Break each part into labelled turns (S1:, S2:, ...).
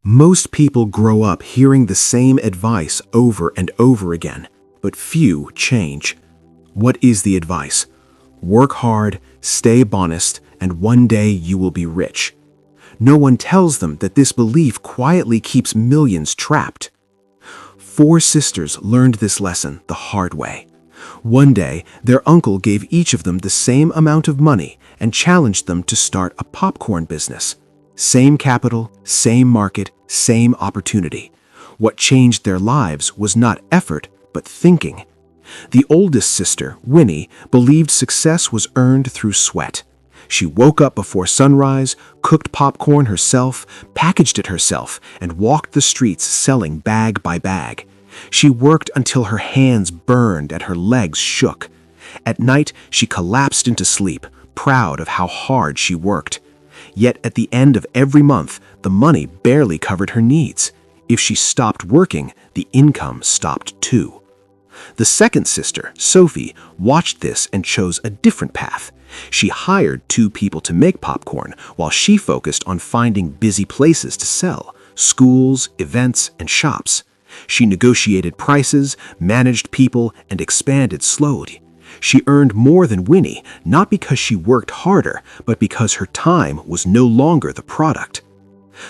S1: Most people grow up hearing the same advice over and over again, but few change. What is the advice? Work hard, stay honest, and one day you will be rich. No one tells them that this belief quietly keeps millions trapped. Four sisters learned this lesson the hard way. One day, their uncle gave each of them the same amount of money and challenged them to start a popcorn business. Same capital, same market, same opportunity. What changed their lives was not effort, but thinking. The oldest sister, Winnie, believed success was earned through sweat. She woke up before sunrise, cooked popcorn herself, packaged it herself, and walked the streets selling bag by bag. She worked until her hands burned and her legs shook. At night, she collapsed into sleep, proud of how hard she worked. Yet at the end of every month, the money barely covered her needs. If she stopped working, the income stopped too. The second sister, Sofi, watched this and chose a different path. She hired 2 people to make popcorn while she focused on finding busy places to sell, schools, events, and shops. She negotiated prices, managed people, and expanded slowly. She earned more than Winnie, not because she worked harder, but because her time was no longer the product.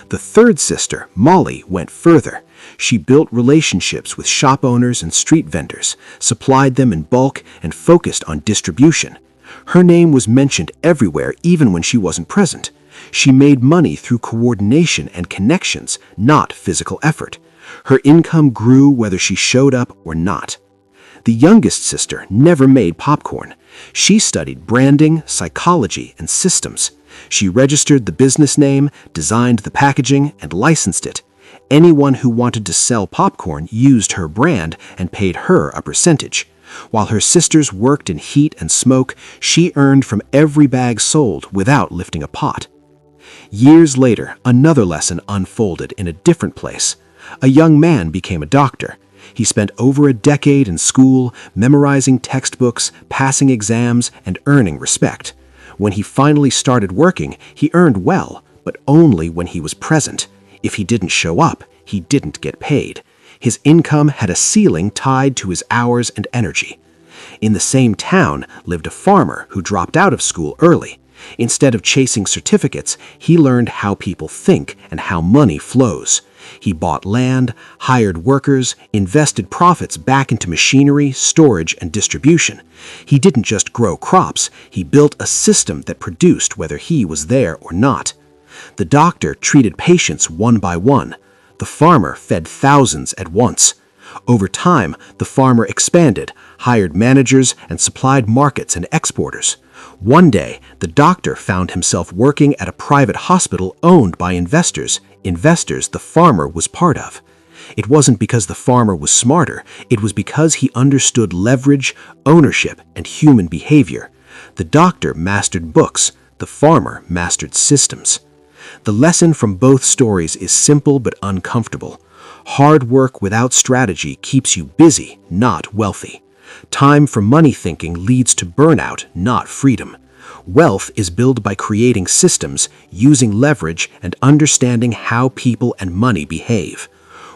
S1: The third sister, Molly, went further. She built relationships with shop owners and street vendors, supplied them in bulk, and focused on distribution. Her name was mentioned everywhere, even when she wasn't present. She made money through coordination and connections, not physical effort. Her income grew whether she showed up or not. The youngest sister never made popcorn. She studied branding, psychology, and systems. She registered the business name, designed the packaging, and licensed it. Anyone who wanted to sell popcorn used her brand and paid her a percentage. While her sisters worked in heat and smoke, she earned from every bag sold without lifting a pot. Years later, another lesson unfolded in a different place. A young man became a doctor. He spent over a decade in school, memorizing textbooks, passing exams, and earning respect. When he finally started working, he earned well, but only when he was present. If he didn't show up, he didn't get paid. His income had a ceiling tied to his hours and energy. In the same town lived a farmer who dropped out of school early. Instead of chasing certificates, he learned how people think and how money flows. He bought land, hired workers, invested profits back into machinery, storage, and distribution. He didn't just grow crops, he built a system that produced whether he was there or not. The doctor treated patients one by one. The farmer fed thousands at once. Over time, the farmer expanded, hired managers, and supplied markets and exporters. One day, the doctor found himself working at a private hospital owned by investors the farmer was part of. It wasn't because the farmer was smarter, it was because he understood leverage, ownership, and human behavior. The doctor mastered books, the farmer mastered systems. The lesson from both stories is simple but uncomfortable. Hard work without strategy keeps you busy, not wealthy. Time for money thinking leads to burnout, not freedom. Wealth is built by creating systems, using leverage, and understanding how people and money behave.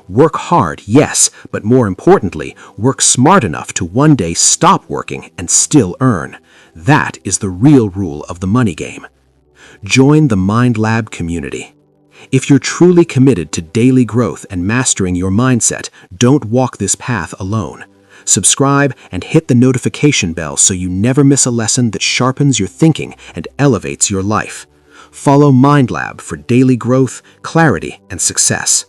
S1: Work hard, yes, but more importantly, work smart enough to one day stop working and still earn. That is the real rule of the money game. Join the Mindlab community. If you're truly committed to daily growth and mastering your mindset, don't walk this path alone. Subscribe and hit the notification bell so you never miss a lesson that sharpens your thinking and elevates your life. Follow Mindlab for daily growth, clarity, and success.